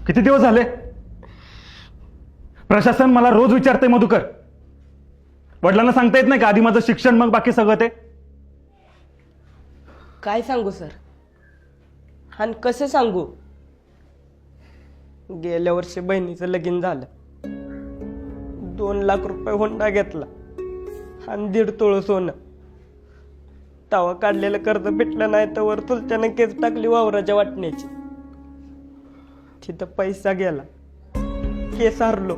किती दिवस झाले? प्रशासन मला रोज विचारते मधुकर, वडिलांना सांगता येत नाही का आधी माझं शिक्षण मग बाकी सगळं ते? काय सांगू सर, आणि कसं सांगू? गेल्या वर्षी बहिणीचं लगीन झालं, 2 लाख रुपये हुंडा घेतला आणि 1.5 तोळ सोनं. तवा काढलेलं कर्ज भेटलं नाही तर चुलत्यानं केस टाकली वावराच्या वाटण्याची. तिथं पैसा गेला, केस हरलो,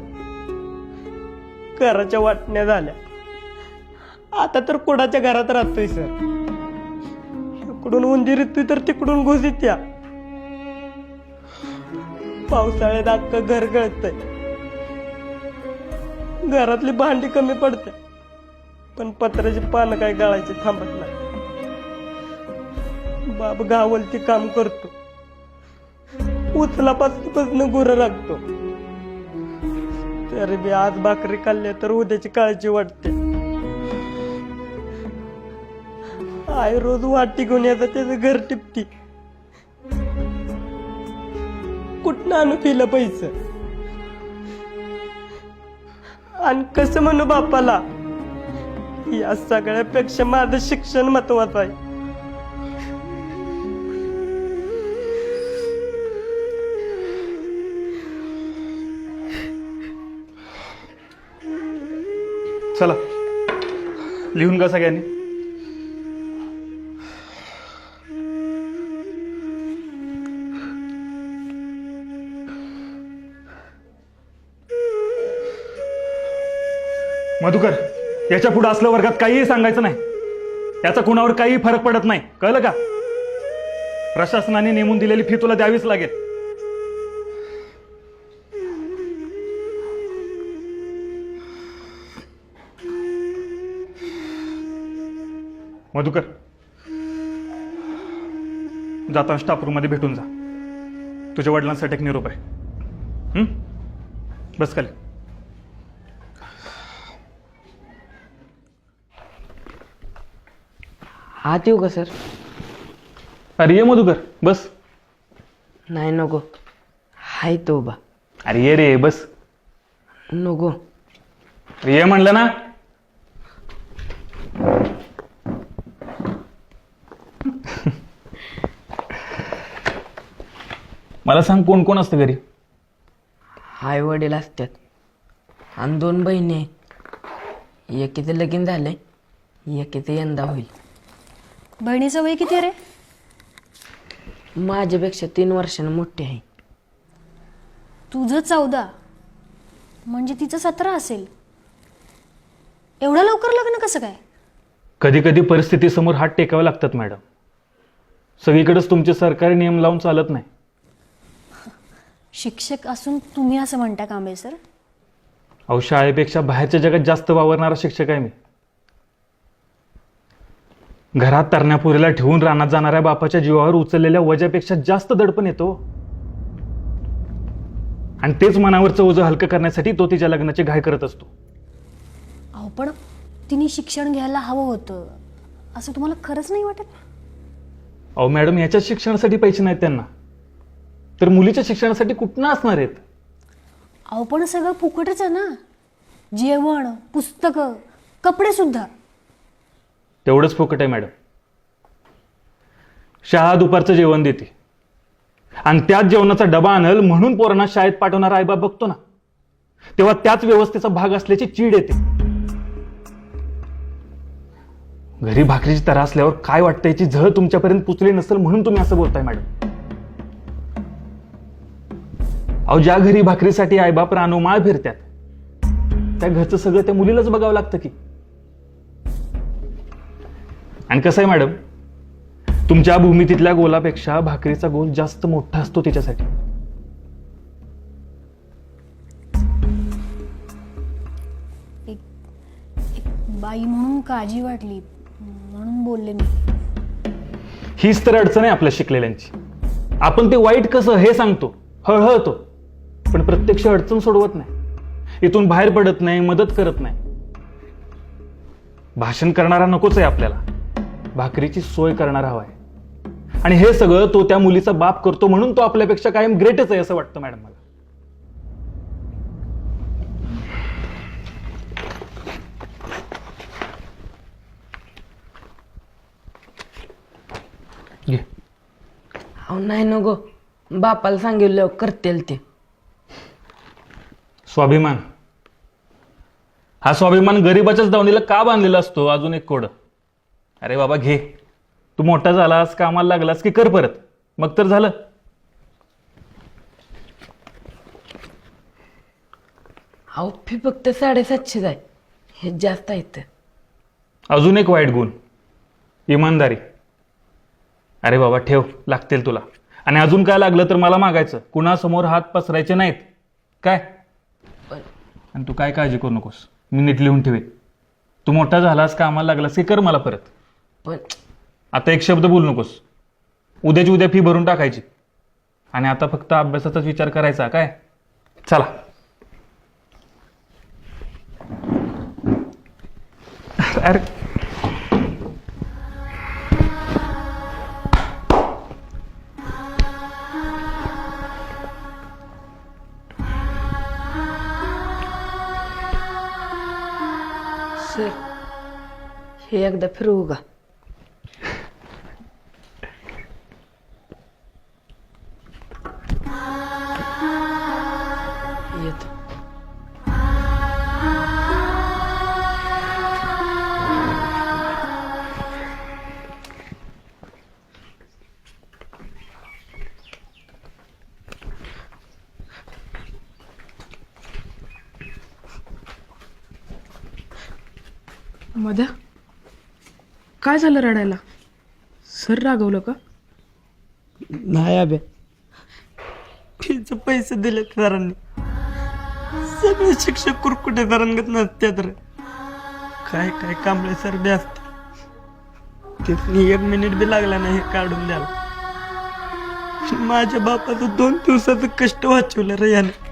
घराच्या वाटण्या झाल्या. आता तर कुणाच्या घरात राहतोय सर. इकडून उंदीर येतोय तर तिकडून घुस येत्या. पावसाळ्यात अख्खं घर गळतंय. घरातली भांडी कमी पडते, पण पत्र्याची पानं काय गळायची थांबत नाही. बाप गावलती काम करतो, उचलापासून गुरं राखतो. तरी बी आज भाकरी खाल्ल्या तर उद्याची काळजी वाटते. आई रोज वाटी घेऊन येतात, त्याचं घर टिपती. कुठनं आणू पिलं पैसे? आणि कसं म्हणू बापाला, या सगळ्यापेक्षा माझं शिक्षण महत्वाचं आहे. चला लिहून का सगळ्यांनी? मधुकर, याच्या पुढे असलं वर्गात काहीही सांगायचं नाही. याचा कुणावर काही फरक पडत नाही, कळलं का? प्रशासनाने नेमून दिलेली फी तुला द्यावीच लागेल. मधुकर, जाताना स्टाफ रूम मध्ये भेटून जा. तुझ्या वडिलांसाठी एक निरोप आहे. बस खाली. आत येऊ का सर? अरे ये मधुकर, बस. नाही नको, हाय तो उभा. अरे ये रे, बस. नको. अरे ये म्हणलं ना. मला सांग, कोण कोण असतं घरी? आई वडील असतात आणि 2 बहिणी आहेत. एकीचं लगीन झालंय, एकीचं यंदा होईल. बहिणीचं वय किती रे? माझ्यापेक्षा 3 वर्षांनी मोठी आहे. तुझं 14, म्हणजे तिचं 17 असेल. एवढं लवकर लग्न कसं काय? कधी कधी परिस्थितीसमोर हात टेकावे लागतात मॅडम. सगळीकडेच तुमचे सरकारी नियम लावून चालत नाही. शिक्षक असून तुम्ही असं म्हणता कांबळे सर? अहो, शाळेपेक्षा बाहेरच्या जगात जास्त वावरणारा शिक्षक आहे मी. घरात तरण्यापुरीला ठेवून रानात जाणाऱ्या बापाच्या जीवावर उचललेल्या वजापेक्षा जास्त दडपण येतो. आणि तेच मनावरचं ओझं हलकं करण्यासाठी तो तिच्या लग्नाची घाई करत असतो. अहो पण तिने शिक्षण घ्यायला हवं होतं असं तुम्हाला खरंच नाही वाटत? अहो मॅडम, याच्या शिक्षणासाठी पैसे नाहीत त्यांना, तर मुलीच्या शिक्षणासाठी कुठनं असणार आहेत? अहो पण सगळं फुकटच आहे ना. जेवण, पुस्तकं, कपडे सुद्धा. तेवढंच फुकट आहे मॅडम. शाळा दुपारचं जेवण देते आणि त्याच जेवणाचा डबा आणल म्हणून पोरांना शाळेत पाठवणारा आईबाप बघतो ना, तेव्हा त्याच व्यवस्थेचा भाग असल्याची चीड येते. घरी भाकरीची तरा असल्यावर काय वाटतं याची झळ तुमच्यापर्यंत पुचली नसेल म्हणून तुम्ही असं बोलताय मॅडम. अहो, ज्या घरी भाकरीसाठी आईबाप रानोमाळ फिरतात त्या घरचं सगळं त्या मुलीलाच बघावं लागतं की. आणि कसं आहे मॅडम, तुमच्या भूमितीतल्या गोलापेक्षा भाकरीचा गोल जास्त मोठा असतो तिच्यासाठी. एक बाई म्हणून काळजी वाटली म्हणून बोलले मी. हीच तर अडचण आहे आपल्या शिकलेल्यांची. आपण ते वाईट कसं हे सांगतो, हळहळतो, पण प्रत्यक्ष अडचण सोडवत नाही. इथून बाहेर पडत नाही, मदत करत नाही. भाषण करणारा नकोच आहे आपल्याला, भाकरीची सोय करणारा हवाय. आणि हे सगळं तो त्या मुलीचा बाप करतो म्हणून तो आपल्यापेक्षा कायम ग्रेटच आहे असं वाटतं मॅडम मला. अहो नाही नको, बापाला सांगितलं करतील ते. स्वाभिमान, हा स्वाभिमान गरीबाच्याच दावणीला का बांधलेला असतो? अजून एक कोड. अरे बाबा घे, तू मोठा झालास, कामाला लागलास की कर परत, मग तर झालं. अहो फी फक्त 750 आहे, हे जास्त आहेत. अजून एक वाईट गुण, इमानदारी. अरे बाबा ठेव, लागतील तुला. आणि अजून काय लागलं तर मला मागायचं, कुणासमोर हात पसरायचे नाहीत काय. आणि तू काय काळजी करू नकोस, मी नीट लिहून ठेवेन. तू मोठा झालास, कामाला लागलास की कर मला परत. पण आता एक शब्द बोलू नकोस. उद्याची उद्या फी भरून टाकायची. आणि आता फक्त अभ्यासाचाच विचार करायचा काय. चला. अरे सर, हे एकदा फिरवू का? येतो. मध्या, काय झालं रडायला? सर रागवलं का? नाही अभ्या, फीचे पैसे दिले सरांनी. सगळे शिक्षक कुरकुटे तरंगत नसतात रे. काय काय कांबळे सर बी असते. तिथनी 1 मिनिट बी लागला नाही हे काढून द्यायला. माझ्या बापाचं 2 दिवसाचं कष्ट वाचवलं रे याने.